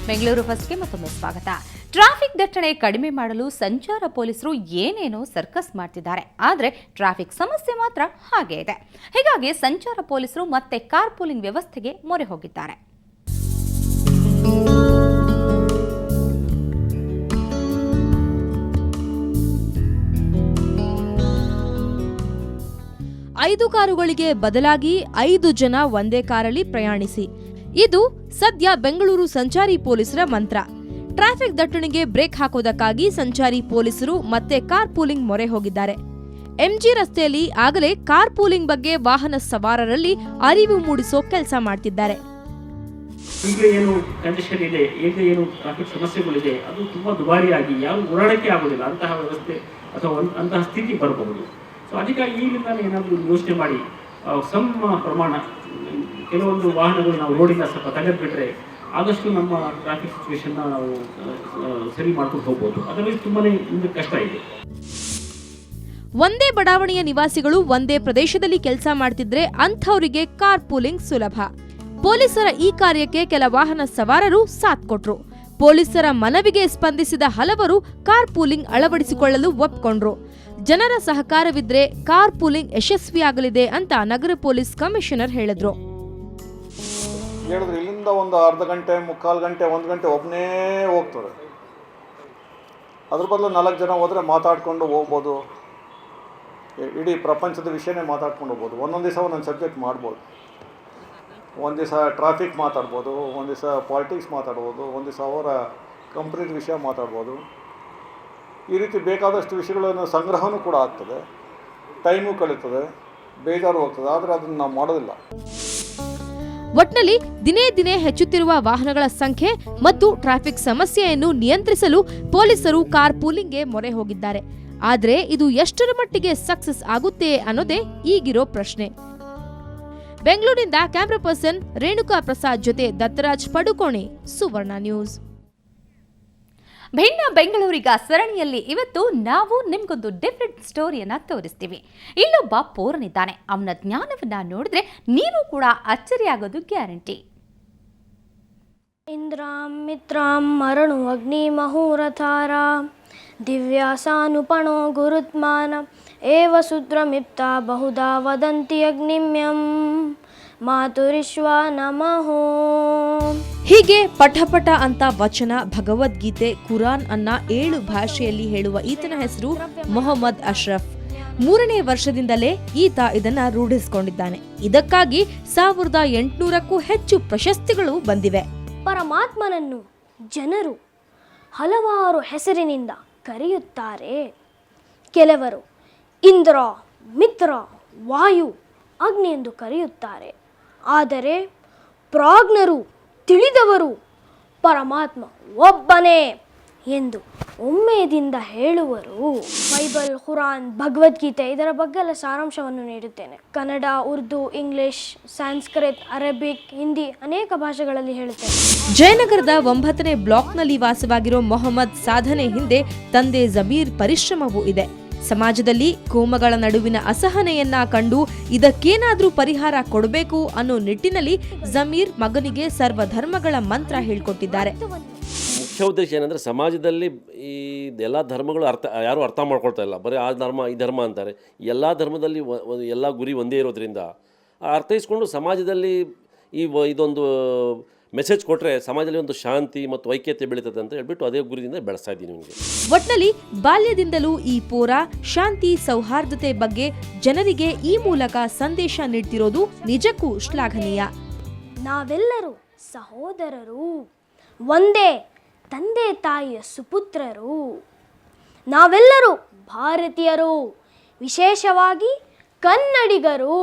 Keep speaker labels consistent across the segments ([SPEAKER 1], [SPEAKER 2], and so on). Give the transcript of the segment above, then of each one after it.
[SPEAKER 1] ಬೆಂಗಳೂರು ಫಸ್ಟ್ಗೆ ಮತ್ತೊಮ್ಮೆ ಸ್ವಾಗತ. ಟ್ರಾಫಿಕ್ ದಟ್ಟಣೆ ಕಡಿಮೆ ಮಾಡಲು ಸಂಚಾರ ಪೊಲೀಸರು ಏನೇನೋ ಸರ್ಕಸ್ ಮಾಡ್ತಿದ್ದಾರೆ. ಆದರೆ ಟ್ರಾಫಿಕ್ ಸಮಸ್ಯೆ ಮಾತ್ರ ಹಾಗೇ ಇದೆ. ಹೀಗಾಗಿ ಸಂಚಾರ ಪೊಲೀಸರು ಮತ್ತೆ ಕಾರ್ ಪೂಲಿಂಗ್ ವ್ಯವಸ್ಥೆಗೆ ಮೊರೆ ಹೋಗಿದ್ದಾರೆ.
[SPEAKER 2] ಐದು ಕಾರುಗಳಿಗೆ ಬದಲಾಗಿ 5 ಜನ ಒಂದೇ ಕಾರಲ್ಲಿ ಪ್ರಯಾಣಿಸಿ. ಇದು ಸದ್ಯ ಬೆಂಗಳೂರು ಸಂಚಾರಿ ಪೊಲೀಸರ ಮಂತ್ರ. ಟ್ರಾಫಿಕ್ ದಟ್ಟಣೆಗೆ ಬ್ರೇಕ್ ಹಾಕೋದಕ್ಕಾಗಿ ಸಂಚಾರಿ ಪೊಲೀಸರು ಮತ್ತೆ ಕಾರ್ ಪೂಲಿಂಗ್ ಮೊರೆ ಹೋಗಿದ್ದಾರೆ. ಎಂಜಿ ರಸ್ತೆಯಲ್ಲಿ ಆಗಲೇ ಕಾರ್ ಪೂಲಿಂಗ್ ಬಗ್ಗೆ ವಾಹನ ಸವಾರರಲ್ಲಿ ಅರಿವು ಮೂಡಿಸೋ ಕೆಲಸ ಮಾಡ್ತಿದ್ದಾರೆ.
[SPEAKER 3] ಈಗ ಏನು ಕಂಡೀಷನ್ ಇದೆ, ಈಗ ಏನು ಟ್ರಾಫಿಕ್ ಸಮಸ್ಯೆಗಳಿದೆ, ಅದು ತುಂಬಾ ದುಬಾರಿಯಾಗಿ ಯಾವ ಓಡಾಡಕ್ಕೆ ಆಗೋದಿಲ್ಲ. ಅಂತಹ ವ್ಯವಸ್ಥೆ ಅಥವಾ ಅಂತಹ ಸ್ಥಿತಿ ಬರಬಹುದು. ಸೊ ಅದಕ್ಕಾಗಿ ಈಗಲಿಂದ ಏನಾದರೂ ಯೋಚನೆ ಮಾಡಿ ಸಮ ಪ್ರಮಾಣ ಕೆಲವೊಂದು ವಾಹನಗಳು ನಾವು ರೋಡಿಂದ ಸ್ವಲ್ಪ ತೆಗೆದುಬಿಟ್ರೆ ಆದಷ್ಟು ನಮ್ಮ ಟ್ರಾಫಿಕ್ ಸಿಚುವೇಶನ್ನ ನಾವು ಸರಿ ಮಾಡ್ಕೊಂಡು ಹೋಗ್ಬೋದು. ಅದರಲ್ಲಿ ತುಂಬಾನೇ ಮುಂದೆ ಕಷ್ಟ ಇದೆ.
[SPEAKER 2] ಒಂದೇ ಬಡಾವಣೆಯ ನಿವಾಸಿಗಳು ಒಂದೇ ಪ್ರದೇಶದಲ್ಲಿ ಕೆಲಸ ಮಾಡ್ತಿದ್ರೆ ಅಂಥವರಿಗೆ ಕಾರ್ ಪೂಲಿಂಗ್ ಸುಲಭ. ಪೊಲೀಸರ ಈ ಕಾರ್ಯಕ್ಕೆ ಕೆಲ ವಾಹನ ಸವಾರರು ಸಾಥ್ ಕೊಟ್ರು. ಪೊಲೀಸರ ಮನವಿಗೆ ಸ್ಪಂದಿಸಿದ ಹಲವರು ಕಾರ್ ಪೂಲಿಂಗ್ ಅಳವಡಿಸಿಕೊಳ್ಳಲು ಒಪ್ಕೊಂಡ್ರು. ಜನರ ಸಹಕಾರವಿದ್ರೆ ಕಾರ್ ಪೂಲಿಂಗ್ ಯಶಸ್ವಿಯಾಗಲಿದೆ ಅಂತ ನಗರ ಪೊಲೀಸ್ ಕಮಿಷನರ್ ಹೇಳಿದ್ರು.
[SPEAKER 4] ಇಲ್ಲಿಂದ ಒಂದು ಅರ್ಧ ಗಂಟೆ, ಮುಕ್ಕಾಲು ಗಂಟೆ, 1 ಗಂಟೆ ಒಬ್ಬನೇ ಹೋಗ್ತಾರೆ. ಅದ್ರ ಬದಲು 4 ಜನ ಹೋದರೆ ಮಾತಾಡ್ಕೊಂಡು ಹೋಗ್ಬೋದು. ಇಡೀ ಪ್ರಪಂಚದ ವಿಷಯನೇ ಮಾತಾಡ್ಕೊಂಡು ಹೋಗ್ಬೋದು. ಒಂದೊಂದು ದಿವಸ ಒಂದೊಂದು ಸಬ್ಜೆಕ್ಟ್ ಮಾಡ್ಬೋದು. ಒಂದು ದಿವಸ ಟ್ರಾಫಿಕ್ ಮಾತಾಡ್ಬೋದು, ಒಂದು ದಿವಸ ಪಾಲಿಟಿಕ್ಸ್ ಮಾತಾಡ್ಬೋದು, ಒಂದು ದಿವಸ ಅವರ ಕಂಪ್ನಿದ ವಿಷಯ ಮಾತಾಡ್ಬೋದು. ಈ ರೀತಿ ಬೇಕಾದಷ್ಟು ವಿಷಯಗಳನ್ನು ಸಂಗ್ರಹನೂ ಕೂಡ ಆಗ್ತದೆ, ಟೈಮು ಕಳೀತದೆ, ಬೇಜಾರು ಹೋಗ್ತದೆ. ಆದರೆ ಅದನ್ನು ನಾವು ಮಾಡೋದಿಲ್ಲ.
[SPEAKER 2] ಒಟ್ನಲ್ಲಿ ದಿನೇ ದಿನೇ ಹೆಚ್ಚುತ್ತಿರುವ ವಾಹನಗಳ ಸಂಖ್ಯೆ ಮತ್ತು ಟ್ರಾಫಿಕ್ ಸಮಸ್ಯೆಯನ್ನು ನಿಯಂತ್ರಿಸಲು ಪೊಲೀಸರು ಕಾರ್ ಪೂಲಿಂಗ್ಗೆ ಮೊರೆ ಹೋಗಿದ್ದಾರೆ. ಆದರೆ ಇದು ಎಷ್ಟರ ಮಟ್ಟಿಗೆ ಸಕ್ಸಸ್ ಆಗುತ್ತೆ ಅನ್ನೋದೇ ಈಗಿರೋ ಪ್ರಶ್ನೆ. ಬೆಂಗಳೂರಿನಿಂದ ಕ್ಯಾಮರಾ ಪರ್ಸನ್ ರೇಣುಕಾ ಪ್ರಸಾದ್ ಜೊತೆ ದತ್ತರಾಜ್ ಪಡುಕೋಣೆ, ಸುವರ್ಣ ನ್ಯೂಸ್.
[SPEAKER 1] ಭಿನ್ನ ಬೆಂಗಳೂರಿಗ ಸರಣಿಯಲ್ಲಿ ಇವತ್ತು ನಾವು ನಿಮ್ಗೊಂದು ಡಿಫರೆಂಟ್ ಸ್ಟೋರಿಯನ್ನ ತೋರಿಸ್ತೀವಿ. ಇಲ್ಲೊಬ್ಬ ಪೋರನಿದ್ದಾನೆ. ಅವನ ಜ್ಞಾನವನ್ನ ನೋಡಿದ್ರೆ ನೀವು ಕೂಡ ಅಚ್ಚರಿಯಾಗೋದು ಗ್ಯಾರಂಟಿ.
[SPEAKER 5] ಇಂದ್ರಾಂ ಮಿತ್ರಾಂ ಮರಣು ಅಗ್ನಿ ಮಹೋರಥಾರ ದಿವ್ಯಾಸಾನುಪಣೋ ಗುರುತ್ಮಾನ ಏವ ಶೂದ್ರಮಿಪ್ತ ಬಹುಧಾ ವದಂತಿ ಅಗ್ನಿಮ್ಯಂ ಮಾತುರಿಶ್ವ ನಮಃ.
[SPEAKER 2] ಹೀಗೆ ಪಠಪಠ ಅಂತ ವಚನ, ಭಗವದ್ಗೀತೆ, ಕುರಾನ್ ಅನ್ನ 7 ಭಾಷೆಯಲ್ಲಿ ಹೇಳುವ ಈತನ ಹೆಸರು ಮೊಹಮ್ಮದ್ ಅಶ್ರಫ್. 3ನೇ ವರ್ಷದಿಂದಲೇ ಈತ ಇದನ್ನ ರೂಢಿಸಿಕೊಂಡಿದ್ದಾನೆ. ಇದಕ್ಕಾಗಿ 1800ಕ್ಕೂ ಹೆಚ್ಚು ಪ್ರಶಸ್ತಿಗಳು ಬಂದಿವೆ.
[SPEAKER 5] ಪರಮಾತ್ಮನನ್ನು ಜನರು ಹಲವಾರು ಹೆಸರಿನಿಂದ ಕರೆಯುತ್ತಾರೆ. ಕೆಲವರು ಇಂದ್ರ, ಮಿತ್ರ, ವಾಯು, ಅಗ್ನಿ ಎಂದು ಕರೆಯುತ್ತಾರೆ. ಆದರೆ ಪ್ರಾಜ್ಞರು, ತಿಳಿದವರು ಪರಮಾತ್ಮ ಒಬ್ಬನೇ ಎಂದು ಒಮ್ಮೆದಿಂದ ಹೇಳುವರು. ಬೈಬಲ್, ಖುರಾನ್, ಭಗವದ್ಗೀತೆ ಇದರ ಬಗ್ಗೆ ಎಲ್ಲ ಸಾರಾಂಶವನ್ನು ನೀಡುತ್ತೇನೆ. ಕನ್ನಡ, ಉರ್ದು, ಇಂಗ್ಲಿಷ್, ಸಂಸ್ಕೃತ್, ಅರೇಬಿಕ್, ಹಿಂದಿ ಅನೇಕ ಭಾಷೆಗಳಲ್ಲಿ ಹೇಳುತ್ತೇನೆ.
[SPEAKER 2] ಜಯನಗರದ 9ನೇ ಬ್ಲಾಕ್ನಲ್ಲಿ ವಾಸವಾಗಿರೋ ಮೊಹಮ್ಮದ್ ಸಾಧನೆ ಹಿಂದೆ ತಂದೆ ಜಮೀರ್ ಪರಿಶ್ರಮವೂ ಇದೆ. ಸಮಾಜದಲ್ಲಿ ಕೋಮಗಳ ನಡುವಿನ ಅಸಹನೆಯನ್ನ ಕಂಡು ಇದಕ್ಕೇನಾದ್ರೂ ಪರಿಹಾರ ಕೊಡಬೇಕು ಅನ್ನೋ ನಿಟ್ಟಿನಲ್ಲಿ ಜಮೀರ್ ಮಗನಿಗೆ ಸರ್ವಧರ್ಮಗಳ ಮಂತ್ರ ಹೇಳ್ಕೊಟ್ಟಿದ್ದಾರೆ.
[SPEAKER 6] ಮುಖ್ಯ ಉದ್ದೇಶ ಏನಂದರೆ, ಸಮಾಜದಲ್ಲಿ ಈ ಎಲ್ಲ ಧರ್ಮಗಳು ಯಾರೂ ಅರ್ಥ ಮಾಡ್ಕೊಳ್ತಾ ಇಲ್ಲ. ಬರೀ ಆ ಧರ್ಮ ಈ ಧರ್ಮ ಅಂತಾರೆ. ಎಲ್ಲ ಧರ್ಮದಲ್ಲಿ ಎಲ್ಲ ಗುರಿ ಒಂದೇ ಇರೋದ್ರಿಂದ ಅರ್ಥೈಸ್ಕೊಂಡು ಸಮಾಜದಲ್ಲಿ ಇದೊಂದು ಮೆಸೇಜ್ ಕೊಟ್ಟರೆ ಸಮಾಜದಲ್ಲಿ ಒಂದು ಶಾಂತಿ ಮತ್ತು ಐಕ್ಯತೆ ಬೆಳೀತದೆ ಅಂತ ಹೇಳ್ಬಿಟ್ಟು ಅದೇ ಗುರಿಯಿಂದ ಬೆಳೆಸ್ತಾ ಇದ್ದೀನಿ ನಿಮಗೆ.
[SPEAKER 2] ಒಟ್ನಲ್ಲಿ ಬಾಲ್ಯದಿಂದಲೂ ಈ ಪೋರ ಶಾಂತಿ, ಸೌಹಾರ್ದತೆ ಬಗ್ಗೆ ಜನರಿಗೆ ಈ ಮೂಲಕ ಸಂದೇಶ ನೀಡ್ತಿರೋದು ನಿಜಕ್ಕೂ ಶ್ಲಾಘನೀಯ.
[SPEAKER 5] ನಾವೆಲ್ಲರೂ ಸಹೋದರರು, ಒಂದೇ ತಂದೆ ತಾಯಿಯ ಸುಪುತ್ರರು. ನಾವೆಲ್ಲರೂ ಭಾರತೀಯರು, ವಿಶೇಷವಾಗಿ ಕನ್ನಡಿಗರು.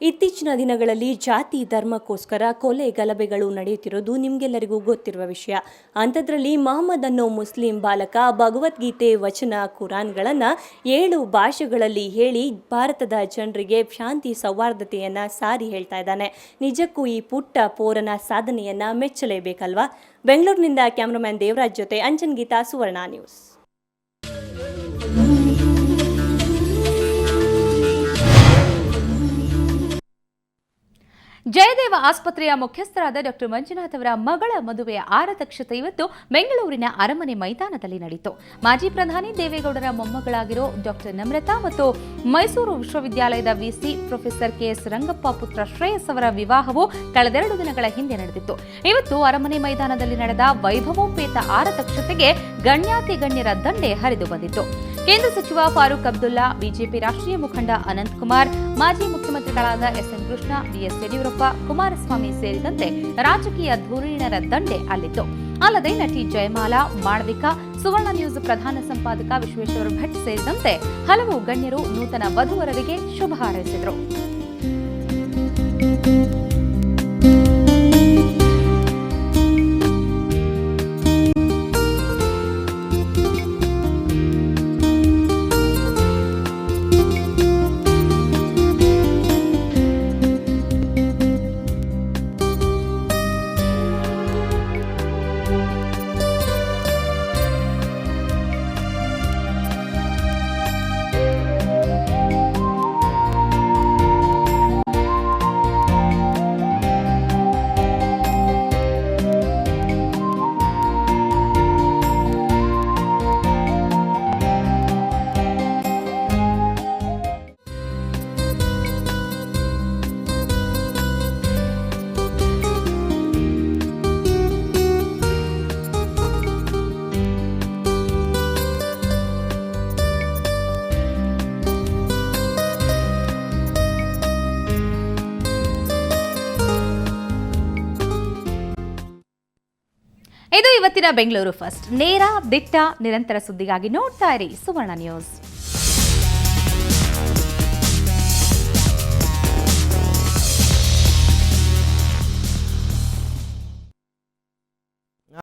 [SPEAKER 7] ಇತ್ತೀಚಿನ ದಿನಗಳಲ್ಲಿ ಜಾತಿ ಧರ್ಮಕ್ಕೋಸ್ಕರ ಕೊಲೆ ಗಲಭೆಗಳು ನಡೆಯುತ್ತಿರೋದು ನಿಮಗೆಲ್ಲರಿಗೂ ಗೊತ್ತಿರುವ ವಿಷಯ. ಅಂಥದ್ರಲ್ಲಿ ಮೊಹಮ್ಮದ್ ಅನ್ನೋ ಮುಸ್ಲಿಂ ಬಾಲಕ ಭಗವದ್ಗೀತೆ, ವಚನ, ಕುರಾನ್ಗಳನ್ನು 7 ಭಾಷೆಗಳಲ್ಲಿ ಹೇಳಿ ಭಾರತದ ಜನರಿಗೆ ಶಾಂತಿ ಸೌಹಾರ್ದತೆಯನ್ನು ಸಾರಿ ಹೇಳ್ತಾ ಇದ್ದಾನೆ. ನಿಜಕ್ಕೂ ಈ ಪುಟ್ಟ ಪೋರನ ಸಾಧನೆಯನ್ನು ಮೆಚ್ಚಲೇಬೇಕಲ್ವಾ? ಬೆಂಗಳೂರಿನಿಂದ ಕ್ಯಾಮ್ರಾಮನ್ ದೇವರಾಜ್ ಜೊತೆ ಅಂಜನ್ ಗೀತಾ, ಸುವರ್ಣ ನ್ಯೂಸ್.
[SPEAKER 1] ಜಯದೇವ ಆಸ್ಪತ್ರೆಯ ಮುಖ್ಯಸ್ಥರಾದ ಡಾಕ್ಟರ್ ಮಂಜುನಾಥ್ ಅವರ ಮಗಳ ಮದುವೆಯ ಆರತಕ್ಷತೆ ಇವತ್ತು ಬೆಂಗಳೂರಿನ ಅರಮನೆ ಮೈದಾನದಲ್ಲಿ ನಡೆಯಿತು. ಮಾಜಿ ಪ್ರಧಾನಿ ದೇವೇಗೌಡರ ಮೊಮ್ಮಗಳಾಗಿರೋ ಡಾಕ್ಟರ್ ನಮ್ರತಾ ಮತ್ತು ಮೈಸೂರು ವಿಶ್ವವಿದ್ಯಾಲಯದ ವಿಸಿ ಪ್ರೊಫೆಸರ್ ಕೆಎಸ್ ರಂಗಪ್ಪ ಪುತ್ರ ಶ್ರೇಯಸ್ ಅವರ ವಿವಾಹವು ಕಳೆದೆರಡು ದಿನಗಳ ಹಿಂದೆ ನಡೆದಿತ್ತು. ಇವತ್ತು ಅರಮನೆ ಮೈದಾನದಲ್ಲಿ ನಡೆದ ವೈಭವೋಪೇತ ಆರತಕ್ಷತೆಗೆ ಗಣ್ಯಾತಿ ಗಣ್ಯರ ದಂಡೆ ಹರಿದು ಬಂದಿತ್ತು. ಕೇಂದ್ರ ಸಚಿವ ಫಾರೂಕ್ ಅಬ್ದುಲ್ಲಾ, ಬಿಜೆಪಿ ರಾಷ್ಟ್ರೀಯ ಮುಖಂಡ ಅನಂತ್ ಕುಮಾರ್, ಮಾಜಿ ಮುಖ್ಯಮಂತ್ರಿಗಳಾದ ಎಸ್ಎನ್ ಕೃಷ್ಣ, ಬಿಎಸ್ ಯಡಿಯೂರಪ್ಪ, ಕುಮಾರಸ್ವಾಮಿ ಸೇರಿದಂತೆ ರಾಜಕೀಯ ಧುರೀಣರ ದಂಡೆ ಅಲ್ಲಿತ್ತು. ಅಲ್ಲದೆ ನಟಿ ಜಯಮಾಲಾ, ಮಾಳವಿಕಾ, ಸುವರ್ಣ ನ್ಯೂಸ್ ಪ್ರಧಾನ ಸಂಪಾದಕ ವಿಶ್ವೇಶ್ವರ ಭಟ್ ಸೇರಿದಂತೆ ಹಲವು ಗಣ್ಯರು ನೂತನ ವಧುವರರಿಗೆ ಶುಭ ಹಾರೈಸಿದರು. ಇದು ಇವತ್ತಿನ ಬೆಂಗಳೂರು ಫಸ್ಟ್. ನೇರ, ದಿಟ್ಟ, ನಿರಂತರ ಸುದ್ದಿಗಾಗಿ ನೋಡ್ತಾ ಇರಿ ಸುವರ್ಣ ನ್ಯೂಸ್.